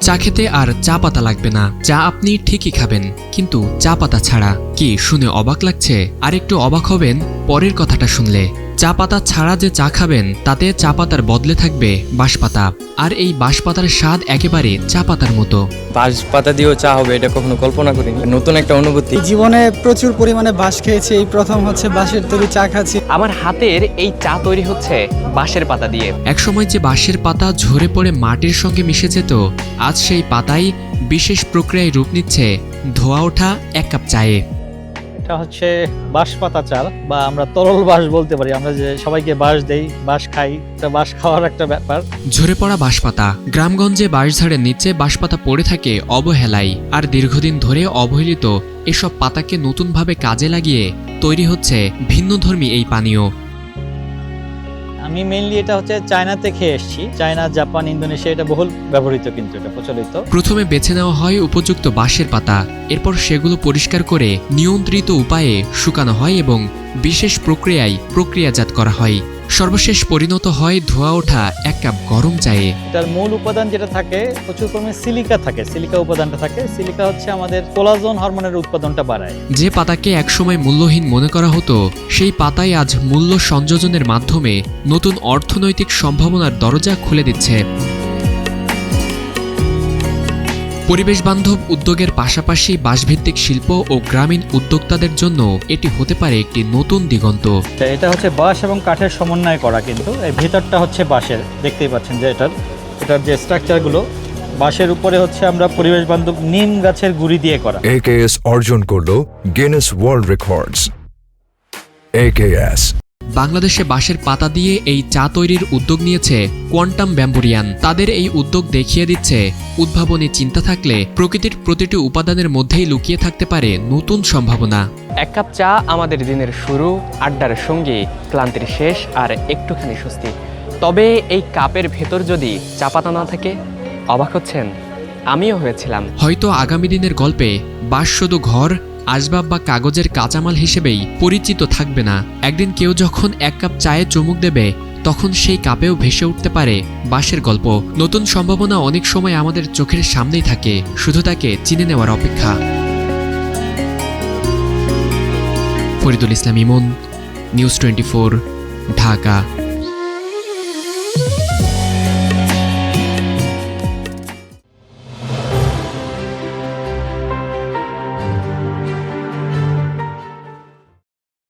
চা খেতে আর চা পাতা লাগবে না। চা আপনি ঠিকই খাবেন, কিন্তু চা পাতা ছাড়া। কি শুনে অবাক লাগছে? আর একটু অবাক হবেন পরের কথাটা শুনলে। চা পাতা ছাড়া যে চা খাবেন তাতে চা পাতার বদলে থাকবে বাঁশপাতা। আর এই বাঁশপাতার স্বাদ একেবারে চা পাতার মতো। বাঁশপাতা দিয়েও চা হবে এটা কখনো কল্পনা করিনি, নতুন একটা অনুভূতি। জীবনে প্রচুর পরিমাণে বাঁশ খেয়েছি, এই প্রথম হচ্ছে বাঁশের তৈরি চা খাচ্ছি। আমার হাতের এই চা তৈরি হচ্ছে বাঁশের পাতা দিয়ে। একসময় যে বাঁশের পাতা ঝরে পড়ে মাটির সঙ্গে মিশে যেত, আজ সেই পাতাই বিশেষ প্রক্রিয়ায় রূপ নিচ্ছে ধোয়া ওঠা এক কাপ চায়ে। এটা হচ্ছে বাঁশ পাতা চা, বা আমরা তরল বাঁশ বলতে পারি। আমরা যে সবাইকে বাঁশ দেই, বাঁশ খাই, এটা বাঁশ খাওয়ার একটা ব্যাপার। ঝরে পড়া বাঁশপাতা। গ্রামগঞ্জে বাঁশঝাড়ের নিচে বাঁশপাতা পড়ে থাকে অবহেলায়, আর দীর্ঘদিন ধরে অবহেলিত এসব পাতাকে নতুনভাবে কাজে লাগিয়ে তৈরি হচ্ছে ভিন্নধর্মী এই পানীয়। আমি মেইনলি এটা হচ্ছে চায়নাতে খেয়ে এসেছি। চায়না, জাপান, ইন্দোনেশিয়া এটা বহুল ব্যবহৃত, কিন্তু এটা প্রচলিত। প্রথমে বেছে নেওয়া হয় উপযুক্ত বাঁশের পাতা, এরপর সেগুলো পরিষ্কার করে নিয়ন্ত্রিত উপায়ে শুকানো হয় এবং বিশেষ প্রক্রিয়াজাত করা হয়। সর্বশেষ পরিণত হয় ধোয়া ওঠা এক কাপ গরম চায়ে। এটার মূল উপাদান যেটা থাকে, প্রচুর পরিমাণে সিলিকা থাকে। সিলিকা উপাদানটা থাকে। সিলিকা হচ্ছে আমাদের কোলাজেন হরমোনের উৎপাদনটা বাড়ায়। যে পাতাকে একসময় মূল্যহীন মনে করা হতো, সেই পাতাই আজ মূল্য সংযোজনের মাধ্যমে নতুন অর্থনৈতিক সম্ভাবনার দরজা খুলে দিচ্ছে। পরিবেশ বান্ধব উদ্যোগের পাশাপাশি বাঁশভিত্তিক শিল্প ও গ্রামীণ উদ্যোক্তাদের জন্য এটি হতে পারে একটি নতুন দিগন্ত। এটা হচ্ছে বাঁশ এবং কাঠের সমন্বয় করা, কিন্তু এই ভেতরটা হচ্ছে বাঁশের। দেখতেই পাচ্ছেন যে এটার যে স্ট্রাকচারগুলো, বাঁশের উপরে হচ্ছে আমরা পরিবেশ বান্ধব নিম গাছের গুঁড়ি দিয়ে করা। AKS অর্জন করলো গিনেস ওয়ার্ল্ড রেকর্ডস। AKS বাংলাদেশে বাঁশের পাতা দিয়ে এই চা তৈরির উদ্যোগ নিয়েছে কোয়ান্টাম ব্যাম্বুরিয়ান। তাদের এই উদ্যোগ দেখিয়ে দিচ্ছে উদ্ভাবনী চিন্তা থাকলে প্রকৃতির প্রতিটি উপাদানের মধ্যেই লুকিয়ে থাকতে পারে নতুন সম্ভাবনা। এক কাপ চা আমাদের দিনের শুরু, আড্ডার সঙ্গী, ক্লান্তির শেষ আর একটুখানি স্বস্তি। তবে এই কাপের ভেতর যদি চা পাতা না থাকে, অবাক হচ্ছেন? আমিও হয়েছিলাম। হয়তো আগামী দিনের গল্পে বাঁশ শুধু ঘর, আসবাব বা কাগজের কাঁচামাল হিসেবেই পরিচিত থাকবে না। একদিন কেউ যখন এক কাপ চায়ে চুমুক দেবে, তখন সেই কাপেও ভেসে উঠতে পারে বাঁশের গল্প। নতুন সম্ভাবনা অনেক সময় আমাদের চোখের সামনেই থাকে, শুধু তাকে চিনে নেওয়ার অপেক্ষা। ফরিদুল ইসলাম ইমন, নিউজ 24, ঢাকা।